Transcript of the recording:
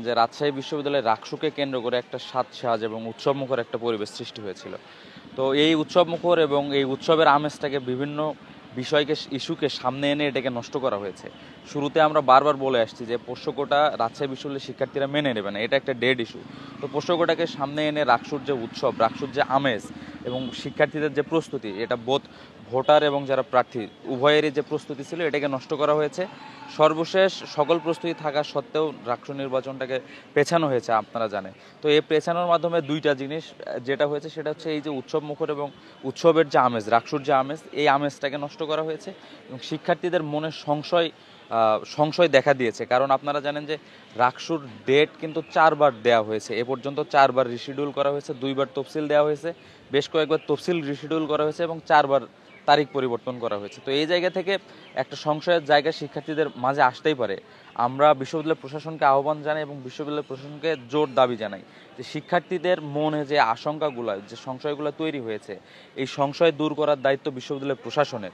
যে রাজশাহী বিশ্ববিদ্যালয়ের রাকসুকে কেন্দ্র করে একটা সাজ এবং উৎসবমুখর একটা পরিবেশ সৃষ্টি হয়েছিল। তো এই উৎসবমুখর এবং এই উৎসবের আমেজটাকে বিভিন্ন বিষয়কে ইস্যুকে সামনে এনে এটাকে নষ্ট করা হয়েছে। শুরুতে আমরা বারবার বলে আসছি যে পোষ্যকোটা রাজশাহী বিশ্ববিদ্যালয়ের শিক্ষার্থীরা মেনে নেবে না, এটা একটা ডেড ইস্যু। তো পোষ্যকোটাকে সামনে এনে রাকসুর যে উৎসব, রাকসুর যে আমেজ এবং শিক্ষার্থীদের যে প্রস্তুতি, এটা বোধ ভোটার এবং যারা প্রার্থী উভয়েরই যে প্রস্তুতি ছিল এটাকে নষ্ট করা হয়েছে। সর্বশেষ সকল প্রস্তুতি থাকা সত্ত্বেও রাকসু নির্বাচনটাকে পেছানো হয়েছে, আপনারা জানেন। তো এই পেছানোর মাধ্যমে দুইটা জিনিস যেটা হয়েছে সেটা হচ্ছে এই যে উৎসব মুখর এবং উৎসবের যে আমেজ, রাকসুর যে আমেজ, এই আমেজটাকে নষ্ট করা হয়েছে এবং শিক্ষার্থীদের মনে সংশয় দেখা দিয়েছে। কারণ আপনারা জানেন যে রাকসুর ডেট কিন্তু 4বার দেওয়া হয়েছে, এ পর্যন্ত 4বার রিশিডিউল করা হয়েছে, 2বার তফসিল দেওয়া হয়েছে, বেশ কয়েকবার তফসিল রিশিডিউল করা হয়েছে এবং 4বার তারিখ পরিবর্তন করা হয়েছে। তো এই জায়গা থেকে একটা সংশয়ের জায়গা শিক্ষার্থীদের মাঝে আসতেই পারে। আমরা বিশ্ববিদ্যালয় প্রশাসনকে আহ্বান জানাই এবং বিশ্ববিদ্যালয় প্রশাসনকে জোর দাবি জানাই যে শিক্ষার্থীদের মনে যে আশঙ্কাগুলো, যে সংশয়গুলো তৈরি হয়েছে, এই সংশয় দূর করার দায়িত্ব বিশ্ববিদ্যালয় প্রশাসনের।